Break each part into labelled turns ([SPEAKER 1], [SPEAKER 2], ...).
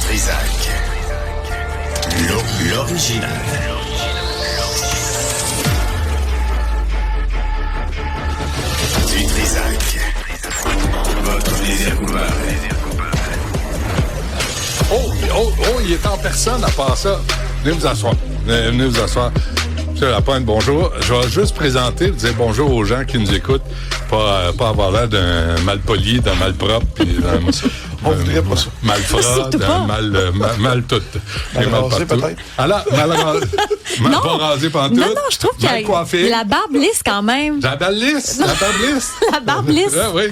[SPEAKER 1] Trizac. L'original. Du Trizac. Votre plaisir coupable.
[SPEAKER 2] Il est en personne à part ça. Venez vous asseoir. Venez vous asseoir. Monsieur Lapointe, bonjour. Je vais juste présenter, dire bonjour aux gens qui nous écoutent. Pas avoir l'air d'un malpoli, d'un malpropre, puis d'un
[SPEAKER 3] on voudrait pas ça.
[SPEAKER 2] Malfrat, d'un mal tout.
[SPEAKER 3] Mal rasé, peut-être.
[SPEAKER 2] Alors, mal pas rasé pantoute.
[SPEAKER 4] Non, je trouve qu'il y a la barbe lisse quand même.
[SPEAKER 2] La barbe lisse.
[SPEAKER 4] La barbe lisse.
[SPEAKER 2] Oui.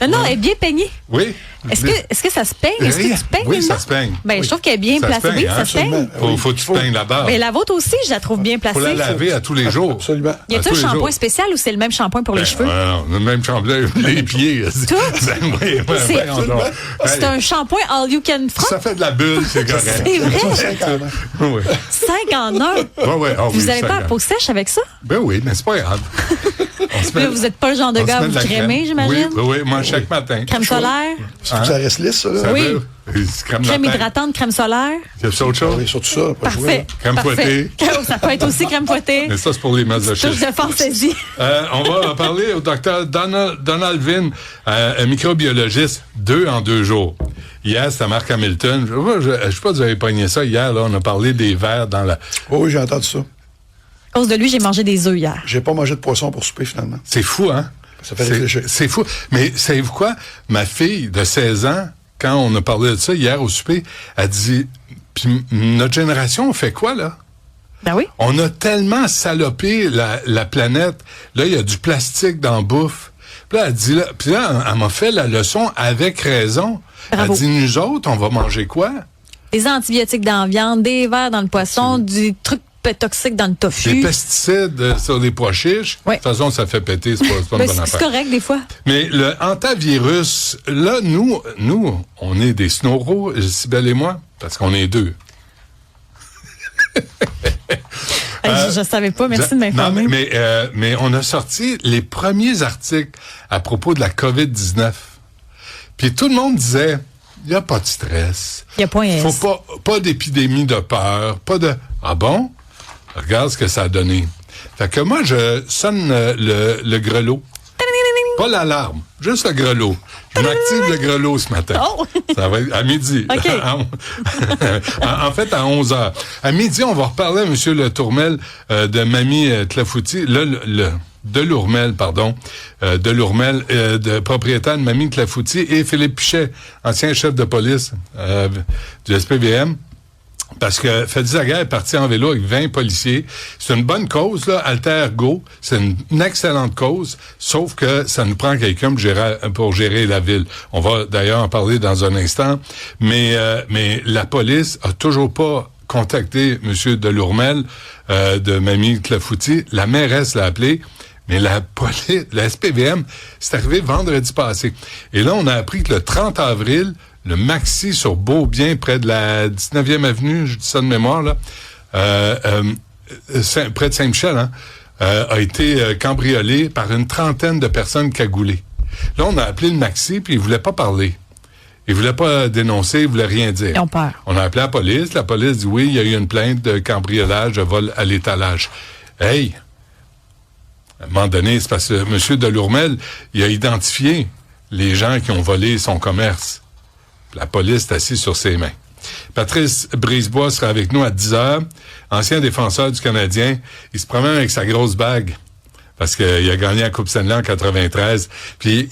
[SPEAKER 4] Non, elle est bien peignée.
[SPEAKER 2] Oui.
[SPEAKER 4] Est-ce que ça se peigne? Est-ce que tu peignes?
[SPEAKER 2] Oui, ça se peigne.
[SPEAKER 4] Ben, je trouve qu'elle est bien placée. Oui, ça se peigne.
[SPEAKER 2] Faut que tu peignes la barbe.
[SPEAKER 4] Mais la vôtre aussi, je la trouve bien placée.
[SPEAKER 2] Faut la laver à tous les jours.
[SPEAKER 3] Absolument.
[SPEAKER 4] Y a-t-il un shampoing spécial ou c'est le même shampoing pour les cheveux?
[SPEAKER 2] Non, le même shampoing, les pieds.
[SPEAKER 4] Tout?
[SPEAKER 2] Oui,
[SPEAKER 4] c'est un shampoing all you can front?
[SPEAKER 2] Ça fait de la bulle, c'est correct.
[SPEAKER 4] C'est vrai?
[SPEAKER 3] 5 ans.
[SPEAKER 4] 5 en 1. Vous n'avez pas la peau sèche avec ça?
[SPEAKER 2] Ben oui, mais c'est pas grave.
[SPEAKER 4] Vous n'êtes pas le genre de gars à vous crémer, j'imagine?
[SPEAKER 2] Oui, moi, chaque matin.
[SPEAKER 4] Crème solaire?
[SPEAKER 3] Ça reste lisse, ça, là?
[SPEAKER 4] Oui. Crème hydratante, crème solaire?
[SPEAKER 2] Il y a autre chose?
[SPEAKER 3] Oui, surtout ça.
[SPEAKER 4] Parfait.
[SPEAKER 2] Crème fouettée.
[SPEAKER 4] Ça peut être aussi crème fouettée.
[SPEAKER 2] Mais ça, c'est pour les masochistes.
[SPEAKER 4] Touche de fantaisie.
[SPEAKER 2] On va parler au docteur Donald Vin, un microbiologiste, 2 en 2 jours. Hier, c'était Marc Hamilton. Je sais pas si vous avez pogné ça hier, là. On a parlé des vers dans la...
[SPEAKER 3] Oh, oui, j'ai entendu ça.
[SPEAKER 4] À cause de lui, j'ai mangé des œufs hier.
[SPEAKER 3] J'ai pas mangé de poisson pour souper, finalement.
[SPEAKER 2] C'est fou, hein?
[SPEAKER 3] Ça fait réfléchir.
[SPEAKER 2] C'est fou. Mais savez-vous quoi? Ma fille de 16 ans, quand on a parlé de ça hier au souper, elle dit, puis notre génération, on fait quoi, là?
[SPEAKER 4] Ben oui.
[SPEAKER 2] On a tellement salopé la planète. Là, il y a du plastique dans la bouffe. Puis là, elle dit, puis là, elle m'a fait la leçon avec raison.
[SPEAKER 4] Bravo.
[SPEAKER 2] Elle dit, nous autres, on va manger quoi?
[SPEAKER 4] Des antibiotiques dans la viande, des vers dans le poisson, du truc toxique dans le tofu.
[SPEAKER 2] Des pesticides sur les pois chiches.
[SPEAKER 4] Oui.
[SPEAKER 2] De toute façon, ça fait péter, c'est pas une bonne affaire.
[SPEAKER 4] C'est correct des fois.
[SPEAKER 2] Mais le hantavirus, là, nous, on est des snoros, Cybèle et moi, parce qu'on est 2.
[SPEAKER 4] Je savais pas, merci de m'informer.
[SPEAKER 2] Non, mais on a sorti les premiers articles à propos de la COVID-19. Puis tout le monde disait, il n'y a pas de stress.
[SPEAKER 4] Il n'y a point S.
[SPEAKER 2] Faut pas d'épidémie de peur, pas de... Ah bon? Regarde ce que ça a donné. Fait que moi, je sonne le grelot. Pas l'alarme, juste le grelot. Je m'active le grelot ce matin.
[SPEAKER 4] Oh.
[SPEAKER 2] Ça va être à midi.
[SPEAKER 4] OK.
[SPEAKER 2] En fait, à 11h. À midi, on va reparler à M. Le Tourmel de Mamie Clafoutis. De Lourmel, de propriétaire de Mamie Clafoutis, et Philippe Pichet, ancien chef de police du SPVM. Parce que Fadi Zaguerre est parti en vélo avec 20 policiers. C'est une bonne cause, là, Alter Go. C'est une excellente cause, sauf que ça nous prend quelqu'un pour gérer la ville. On va d'ailleurs en parler dans un instant. Mais la police a toujours pas contacté M. Delourmel de Mamie Clafoutis. La mairesse l'a appelé. Mais la police, la SPVM, c'est arrivé vendredi passé. Et là, on a appris que le 30 avril, le Maxi sur Beaubien, près de la 19e avenue, je dis ça de mémoire, là, près de Saint-Michel, hein, a été cambriolé par une trentaine de personnes cagoulées. Là, on a appelé le Maxi, puis il voulait pas parler. Il voulait pas dénoncer, il voulait rien dire.
[SPEAKER 4] Ils ont peur.
[SPEAKER 2] On a appelé la police dit oui, il y a eu une plainte de cambriolage, de vol à l'étalage. Hey! À un moment donné, c'est parce que M. Delourmel, il a identifié les gens qui ont volé son commerce. La police est assise sur ses mains. Patrice Brisebois sera avec nous à 10h. Ancien défenseur du Canadien. Il se promène avec sa grosse bague. Parce qu'il a gagné la Coupe Stanley en 93. Puis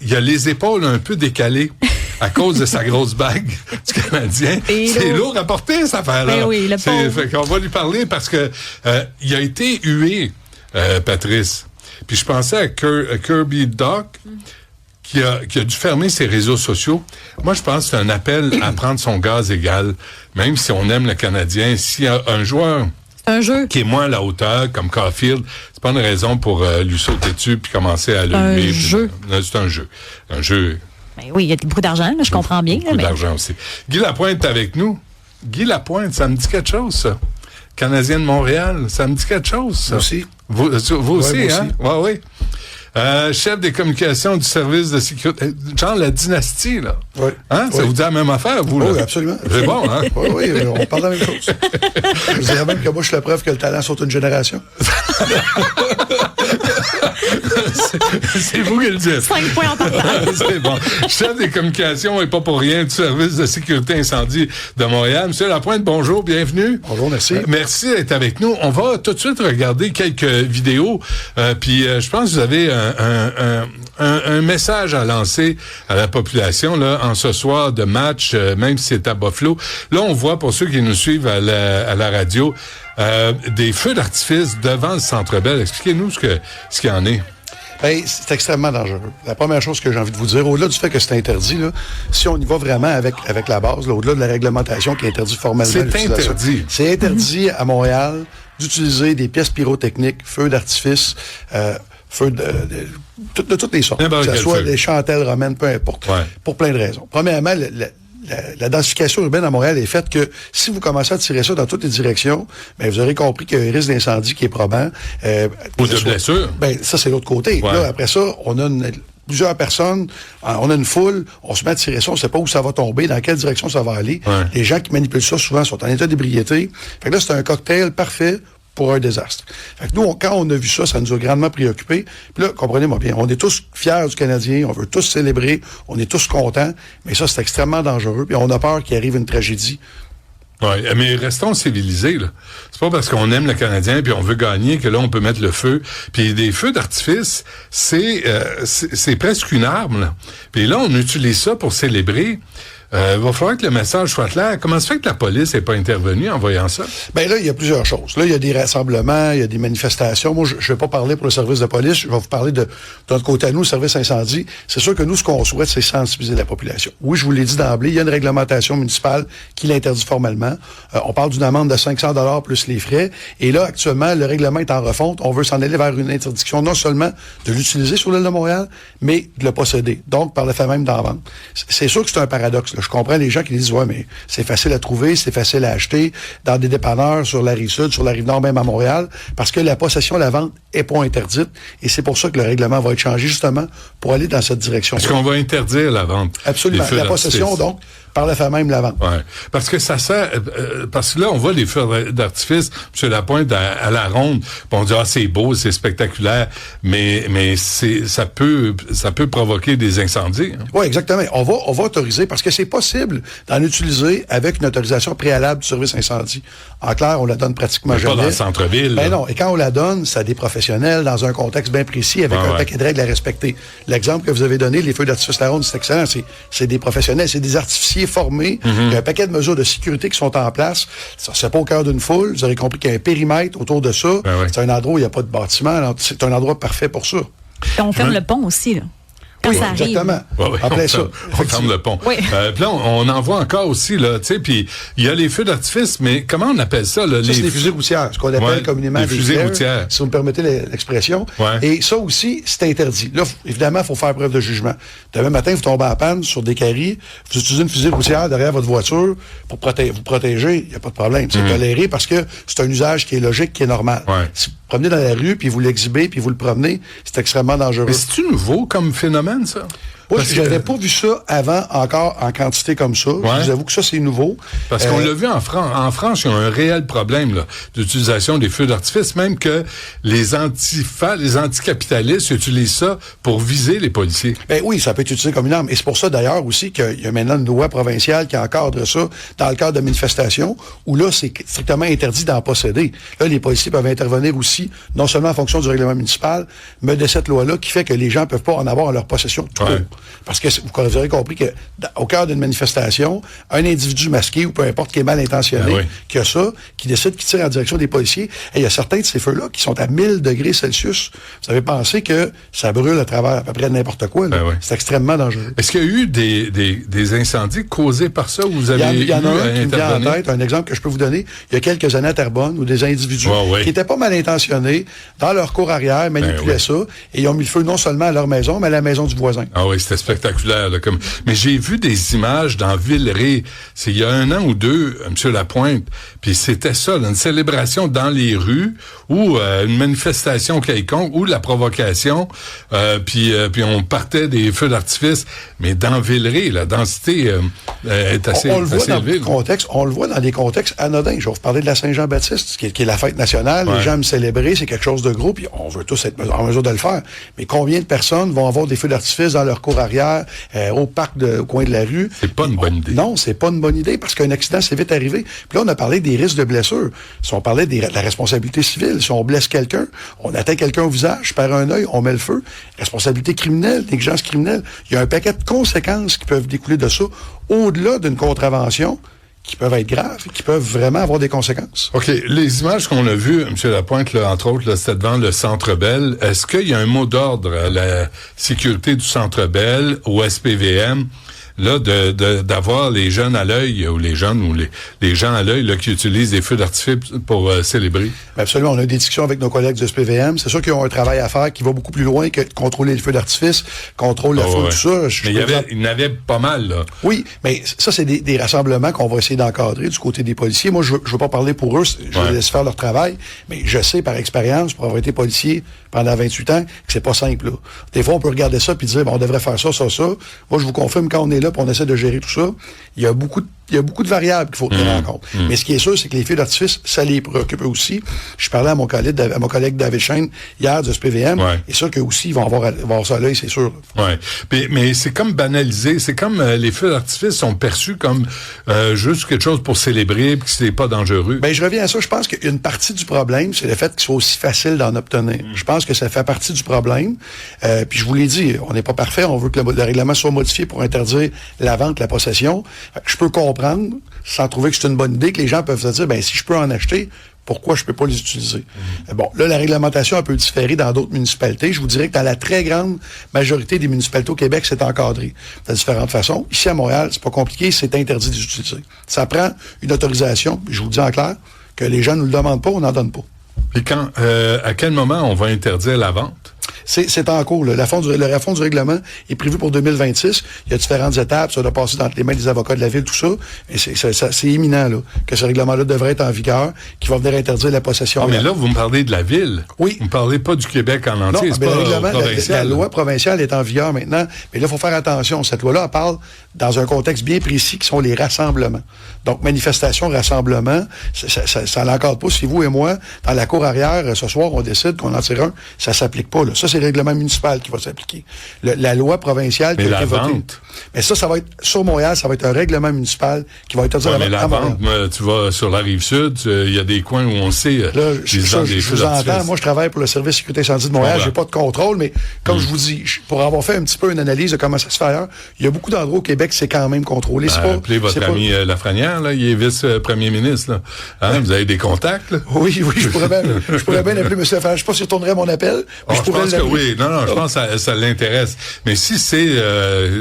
[SPEAKER 2] il a les épaules un peu décalées à cause de sa grosse bague du Canadien. C'est lourd à porter, cette affaire-là.
[SPEAKER 4] Ben oui, le pauvre.
[SPEAKER 2] Fait qu'on va lui parler parce que il a été hué, Patrice. Puis je pensais à Kirby Doc, qui a dû fermer ses réseaux sociaux. Moi, je pense que c'est un appel à prendre son gaz égal. Même si on aime le Canadien, s'il y a un joueur qui est moins à la hauteur, comme Caulfield, c'est pas une raison pour lui sauter dessus puis commencer à le huer. C'est un jeu. Un jeu.
[SPEAKER 4] Ben oui, il y a beaucoup d'argent, là, je comprends bien.
[SPEAKER 2] Beaucoup d'argent aussi. Guy Lapointe est avec nous. Guy Lapointe, ça me dit quelque chose, ça. Canadien de Montréal, ça me dit quelque chose, ça.
[SPEAKER 3] Vous aussi.
[SPEAKER 2] Vous aussi, hein? Oui. chef des communications du service de sécurité. Genre la dynastie, là.
[SPEAKER 3] Oui.
[SPEAKER 2] Hein? Ça
[SPEAKER 3] Oui.
[SPEAKER 2] vous dit la même affaire, vous, là?
[SPEAKER 3] Oui, absolument.
[SPEAKER 2] C'est bon, hein?
[SPEAKER 3] Oui, oui, on parle de la même chose. Je dirais même que moi, je suis la preuve que le talent saute une génération.
[SPEAKER 2] C'est vous qui le dites.
[SPEAKER 4] 5 points en partant.
[SPEAKER 2] C'est bon. Chef des communications et pas pour rien du service de sécurité incendie de Montréal. Monsieur Lapointe, bonjour, bienvenue.
[SPEAKER 3] Bonjour, merci.
[SPEAKER 2] Merci d'être avec nous. On va tout de suite regarder quelques vidéos. Puis je pense que vous avez un message à lancer à la population là en ce soir de match, même si c'est à Buffalo. Là, on voit, pour ceux qui nous suivent à la radio, des feux d'artifice devant le Centre Bell. Expliquez-nous ce qu'il y en est.
[SPEAKER 3] Hey, c'est extrêmement dangereux. La première chose que j'ai envie de vous dire, au-delà du fait que c'est interdit, là, si on y va vraiment avec la base, là, au-delà de la réglementation qui interdit formellement
[SPEAKER 2] C'est
[SPEAKER 3] l'utilisation.
[SPEAKER 2] interdit.
[SPEAKER 3] C'est interdit à Montréal d'utiliser des pièces pyrotechniques, feux d'artifice, feux de toutes les sortes.
[SPEAKER 2] N'importe
[SPEAKER 3] Que ce
[SPEAKER 2] quel
[SPEAKER 3] soit
[SPEAKER 2] feu.
[SPEAKER 3] des chantelles romaines, peu importe.
[SPEAKER 2] Ouais.
[SPEAKER 3] Pour plein de raisons. Premièrement, la densification urbaine à Montréal est faite que si vous commencez à tirer ça dans toutes les directions, ben vous aurez compris qu'il y a un risque d'incendie qui est probant.
[SPEAKER 2] Ou de blessure.
[SPEAKER 3] Ben ça, c'est l'autre côté.
[SPEAKER 2] Ouais.
[SPEAKER 3] Là, après ça, on a plusieurs personnes, on a une foule, on se met à tirer ça, on sait pas où ça va tomber, dans quelle direction ça va aller.
[SPEAKER 2] Ouais.
[SPEAKER 3] Les gens qui manipulent ça souvent sont en état d'ébriété. Fait que là, c'est un cocktail parfait pour un désastre. Fait que nous, quand on a vu ça, ça nous a grandement préoccupés. Puis là, comprenez-moi bien, on est tous fiers du Canadien, on veut tous célébrer, on est tous contents, mais ça, c'est extrêmement dangereux, puis on a peur qu'il arrive une tragédie.
[SPEAKER 2] Oui, mais restons civilisés, là. C'est pas parce qu'on aime le Canadien puis on veut gagner que là, on peut mettre le feu. Puis des feux d'artifice, c'est presque une arme, là. Puis là, on utilise ça pour célébrer. Va falloir que le message soit clair. Comment se fait que la police n'est pas intervenue en voyant ça?
[SPEAKER 3] Ben là, il y a plusieurs choses. Là, il y a des rassemblements, il y a des manifestations. Moi, je vais pas parler pour le service de police. Je vais vous parler de notre côté à nous, le service incendie. C'est sûr que nous, ce qu'on souhaite, c'est sensibiliser la population. Oui, je vous l'ai dit d'emblée, il y a une réglementation municipale qui l'interdit formellement. On parle d'une amende de 500 $ plus les frais. Et là, actuellement, le règlement est en refonte. On veut s'en aller vers une interdiction non seulement de l'utiliser sur l'île de Montréal, mais de le posséder. Donc, par le fait même d'en vendre. C'est sûr que c'est un paradoxe. Je comprends les gens qui disent, ouais, mais c'est facile à trouver, c'est facile à acheter dans des dépanneurs sur la Rive-Sud, sur la Rive-Nord, même à Montréal, parce que la possession, la vente est pas interdite. Et c'est pour ça que le règlement va être changé, justement, pour aller dans cette direction.
[SPEAKER 2] Est-ce qu'on va interdire la vente?
[SPEAKER 3] Absolument.
[SPEAKER 2] des feux
[SPEAKER 3] La possession,
[SPEAKER 2] d'artifice?
[SPEAKER 3] donc, par le fait même, la vente.
[SPEAKER 2] Ouais. Parce que ça sert, parce que là, on voit les feux d'artifice, M. Lapointe, à la ronde, puis on dit, c'est beau, c'est spectaculaire, mais ça peut provoquer des incendies. Hein.
[SPEAKER 3] Oui, exactement. On va autoriser, parce que c'est possible d'en utiliser avec une autorisation préalable du service incendie. En clair, on la donne pratiquement
[SPEAKER 2] Mais
[SPEAKER 3] jamais.
[SPEAKER 2] pas dans le centre-ville.
[SPEAKER 3] Ben
[SPEAKER 2] là.
[SPEAKER 3] non. Et quand on la donne, c'est à des professionnels dans un contexte bien précis avec un paquet de règles à respecter. L'exemple que vous avez donné, les feux d'artifice la ronde, c'est excellent. C'est des professionnels, c'est des artificiers formés. Il y a un paquet de mesures de sécurité qui sont en place. Ça, c'est pas au cœur d'une foule. Vous aurez compris qu'il y a un périmètre autour de ça.
[SPEAKER 2] Ben ouais.
[SPEAKER 3] C'est un endroit où il n'y a pas de bâtiment. Alors, c'est un endroit parfait pour ça.
[SPEAKER 4] Puis on ferme le pont aussi, là. Quand ça arrive.
[SPEAKER 3] Exactement.
[SPEAKER 2] Ouais,
[SPEAKER 3] En plein ça.
[SPEAKER 2] on ferme le pont.
[SPEAKER 4] Oui.
[SPEAKER 2] Puis là, on en voit encore aussi, là, tu sais, puis il y a les feux d'artifice, mais comment on appelle ça, là?
[SPEAKER 3] Ça, c'est des fusées routières, ce qu'on appelle
[SPEAKER 2] Ouais,
[SPEAKER 3] communément
[SPEAKER 2] des
[SPEAKER 3] des
[SPEAKER 2] fusées
[SPEAKER 3] flares,
[SPEAKER 2] routières.
[SPEAKER 3] si vous me permettez l'expression.
[SPEAKER 2] Ouais.
[SPEAKER 3] Et ça aussi, c'est interdit. Là, évidemment, il faut faire preuve de jugement. Demain matin, vous tombez en panne sur des caries, vous utilisez une fusée routière derrière votre voiture pour vous protéger, il n'y a pas de problème. C'est toléré parce que c'est un usage qui est logique, qui est normal.
[SPEAKER 2] Ouais.
[SPEAKER 3] Si vous promenez dans la rue, puis vous l'exhibez, puis vous le promenez, c'est extrêmement dangereux.
[SPEAKER 2] Mais c'est-tu nouveau comme phénomène, ça?
[SPEAKER 3] Moi,
[SPEAKER 2] Parce
[SPEAKER 3] je n'avais
[SPEAKER 2] que-
[SPEAKER 3] pas vu ça avant encore en quantité comme ça.
[SPEAKER 2] Ouais.
[SPEAKER 3] Je vous avoue que ça, c'est nouveau.
[SPEAKER 2] Parce qu'on l'a vu en France. En France, il y a un réel problème là, d'utilisation des feux d'artifice, même que les anticapitalistes utilisent ça pour viser les policiers.
[SPEAKER 3] Ben oui, ça peut être utilisé comme une arme. Et c'est pour ça, d'ailleurs, aussi qu'il y a maintenant une loi provinciale qui encadre ça dans le cadre de manifestations, où là, c'est strictement interdit d'en posséder. Là, les policiers peuvent intervenir aussi, non seulement en fonction du règlement municipal, mais de cette loi-là qui fait que les gens peuvent pas en avoir en leur possession trop.
[SPEAKER 2] Ouais.
[SPEAKER 3] Parce que vous aurez compris que au cœur d'une manifestation, un individu masqué ou peu importe qui est mal intentionné,
[SPEAKER 2] Ben oui.
[SPEAKER 3] qui a ça, qui décide qu'il tire en direction des policiers, et il y a certains de ces feux-là qui sont à 1000 degrés Celsius. Vous avez pensé que ça brûle à travers à peu près n'importe quoi. Là.
[SPEAKER 2] Ben oui.
[SPEAKER 3] C'est extrêmement dangereux.
[SPEAKER 2] Est-ce qu'il y a eu des incendies causés par ça où vous avez
[SPEAKER 3] Il y en a un qui me vient en
[SPEAKER 2] intervenu?
[SPEAKER 3] tête, un exemple que je peux vous donner. Il y a quelques années à Terrebonne, où des individus
[SPEAKER 2] Ouais, ouais.
[SPEAKER 3] qui étaient pas mal intentionnés, dans leur cour arrière, manipulaient
[SPEAKER 2] ouais.
[SPEAKER 3] ça, et ils ont mis le feu non seulement à leur maison, mais à la maison du voisin.
[SPEAKER 2] Ah oui, c'était spectaculaire. Là, mais j'ai vu des images dans Villeray, c'est il y a 1 an ou 2, M. Lapointe, puis c'était ça, là, une célébration dans les rues, ou une manifestation quelconque, ou de la provocation, puis on partait des feux d'artifice, mais dans Villeray, la densité est assez
[SPEAKER 3] on le voit dans
[SPEAKER 2] élevée.
[SPEAKER 3] on le voit dans des contextes anodins. Je vais vous parler de la Saint-Jean-Baptiste, qui est la fête nationale,
[SPEAKER 2] Ouais.
[SPEAKER 3] les gens aiment célébrer, c'est quelque chose de gros, puis on veut tous être en mesure de le faire. Mais combien de personnes vont avoir des feux d'artifice dans leur cour arrière, au parc au coin de la rue?
[SPEAKER 2] C'est pas une bonne idée.
[SPEAKER 3] Non, c'est pas une bonne idée, parce qu'un accident, c'est vite arrivé. Puis là, on a parlé des risques de blessures. Si on parlait de la responsabilité civile, si on blesse quelqu'un, on atteint quelqu'un au visage, perd un œil, on met le feu. Responsabilité criminelle, négligence criminelle. Il y a un paquet de conséquences qui peuvent découler de ça, au-delà d'une contravention, qui peuvent être graves, qui peuvent vraiment avoir des conséquences.
[SPEAKER 2] OK. Les images qu'on a vues, M. Lapointe, là, entre autres, là, c'était devant le Centre Bell. Est-ce qu'il y a un mot d'ordre à la sécurité du Centre Bell, au SPVM, là, d'avoir les jeunes à l'œil, ou les jeunes, ou les gens à l'œil, là, qui utilisent des feux d'artifice pour célébrer?
[SPEAKER 3] Bien, absolument. On a eu des discussions avec nos collègues du SPVM. C'est sûr qu'ils ont un travail à faire qui va beaucoup plus loin que de contrôler les feux d'artifice, contrôler la foule, tout ça.
[SPEAKER 2] Mais il y en avait pas mal, là.
[SPEAKER 3] Oui, mais ça, c'est des rassemblements qu'on va essayer d'encadrer du côté des policiers. Moi, je veux pas parler pour eux, je les laisse faire leur travail, mais je sais par expérience, pour avoir été policier pendant 28 ans, que c'est pas simple, là. Des fois, on peut regarder ça puis dire, on devrait faire ça, ça, ça. Moi, je vous confirme, quand on est là puis on essaie de gérer tout ça, il y a beaucoup de variables qu'il faut tenir en compte. Mais ce qui est sûr, c'est que les feux d'artifice, ça les préoccupe aussi. Je parlais à mon collègue David Chêne hier du SPVM, et sûr qu'eux aussi, ils vont avoir ça à l'œil, c'est sûr.
[SPEAKER 2] Ouais. Mais c'est comme banalisé. C'est comme les feux d'artifice sont perçus comme juste quelque chose pour célébrer puis que c'est pas dangereux.
[SPEAKER 3] Ben, je reviens à ça. Je pense qu'une partie du problème, c'est le fait qu'il soit aussi facile d'en obtenir. Je pense que ça fait partie du problème. Puis je vous l'ai dit, on n'est pas parfait. On veut que le règlement soit modifié pour interdire la vente, la possession. Je peux comprendre, sans trouver que c'est une bonne idée, que les gens peuvent se dire, ben, si je peux en acheter, pourquoi je peux pas les utiliser? Bon, là, la réglementation peut différer dans d'autres municipalités. Je vous dirais que dans la très grande majorité des municipalités au Québec, c'est encadré de différentes façons. Ici, à Montréal, c'est pas compliqué, c'est interdit d'utiliser. Ça prend une autorisation, je vous le dis en clair, que les gens ne le demandent pas, on n'en donne pas.
[SPEAKER 2] Puis à quel moment on va interdire la vente?
[SPEAKER 3] C'est en cours. Le refond du règlement est prévu pour 2026. Il y a différentes étapes. Ça doit passer dans les mains des avocats de la Ville, tout ça. Et c'est imminent là, que ce règlement-là devrait être en vigueur, qui va venir interdire la possession.
[SPEAKER 2] Ah, mais là, vous me parlez de la Ville.
[SPEAKER 3] Oui.
[SPEAKER 2] Vous me parlez pas du Québec en entier.
[SPEAKER 3] Non,
[SPEAKER 2] c'est
[SPEAKER 3] mais
[SPEAKER 2] pas
[SPEAKER 3] le règlement,
[SPEAKER 2] provincial.
[SPEAKER 3] la loi provinciale est en vigueur maintenant. Mais là, il faut faire attention. Cette loi-là, elle parle dans un contexte bien précis qui sont les rassemblements. Donc, manifestation, rassemblement, ça l'encadre pas. Si vous et moi, dans la cour arrière, ce soir, on décide qu'on en tire un, ça s'applique pas. Là. Ça, c'est le règlement municipal qui va s'appliquer. La loi provinciale qui a été votée. Mais ça va être, sur Montréal, ça va être un règlement municipal qui va être
[SPEAKER 2] mais la vente, tu vas sur la Rive-Sud, il y a des coins où on sait...
[SPEAKER 3] Là, je vous entends. Moi, je travaille pour le service sécurité incendie de Montréal. J'ai pas de contrôle, mais comme je vous dis, pour avoir fait un petit peu une analyse de comment ça se fait ailleurs, il y a beaucoup d'endroits au Québec, c'est quand même contrôlé.
[SPEAKER 2] Appelez votre ami Lafrenière, là, il est vice-premier ministre. Là. Hein, vous avez des contacts? Là?
[SPEAKER 3] Oui, je pourrais bien appeler M. Lafrenière. Je sais pas s'il retournerait mon appel.
[SPEAKER 2] Je pense que oui. Non, je pense que ça l'intéresse. Mais si c'est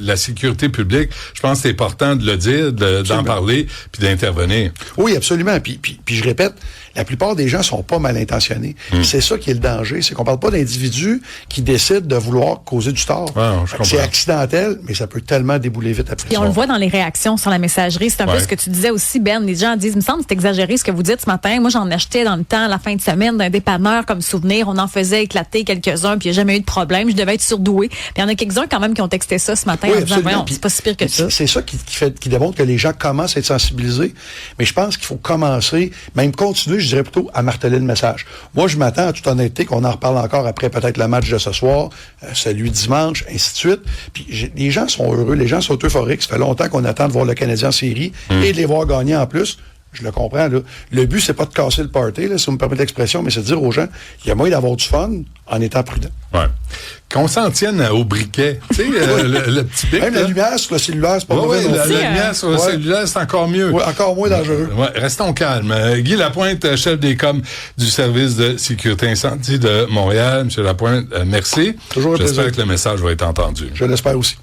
[SPEAKER 2] la sécurité publique, je pense que c'est important de le dire, d'en parler, puis d'intervenir.
[SPEAKER 3] Oui, absolument. Puis je répète, la plupart des gens sont pas mal intentionnés. C'est ça qui est le danger, c'est qu'on parle pas d'individus qui décident de vouloir causer du tort. C'est accidentel, mais ça peut tellement débouler vite après.
[SPEAKER 4] Et on le voit dans les réactions sur la messagerie. C'est un peu ce que tu disais aussi, Ben. Les gens disent, il me semble que c'est exagéré ce que vous dites ce matin. Moi, j'en achetais dans le temps, la fin de semaine, d'un dépanneur comme souvenir. On en faisait éclater quelques-uns, puis il n'y a jamais eu de problème. Je devais être surdoué. Puis il y en a quelques-uns quand même qui ont texté ça ce matin en disant, voyons, c'est pas si pire que ça.
[SPEAKER 3] C'est ça qui démontre que les gens commencent à être sensibilisés. Mais je pense qu'il faut commencer, même continuer, je dirais plutôt, à marteler le message. Moi, je m'attends, en toute honnêteté, qu'on en reparle encore après peut-être le match de ce soir, celui dimanche, ainsi de suite. Puis les gens sont heureux, les gens sont euphoriques. Ça fait longtemps qu'on attend de voir le Canadien en série et de les voir gagner en plus. Je le comprends, là. Le but, c'est pas de casser le party, là, si vous me permettez l'expression, mais c'est de dire aux gens, il y a moyen d'avoir du fun en étant prudent.
[SPEAKER 2] Ouais. Qu'on s'en tienne au briquet. Tu sais, le petit bic.
[SPEAKER 3] Même la lumière sur le cellulaire, c'est pas mauvais.
[SPEAKER 2] La lumière sur le cellulaire, c'est encore mieux.
[SPEAKER 3] Oui, encore moins dangereux.
[SPEAKER 2] Restons calmes. Guy Lapointe, chef des coms du service de sécurité incendie de Montréal. Monsieur Lapointe, merci.
[SPEAKER 3] Toujours un plaisir.
[SPEAKER 2] J'espère que le message va être entendu.
[SPEAKER 3] Je l'espère aussi.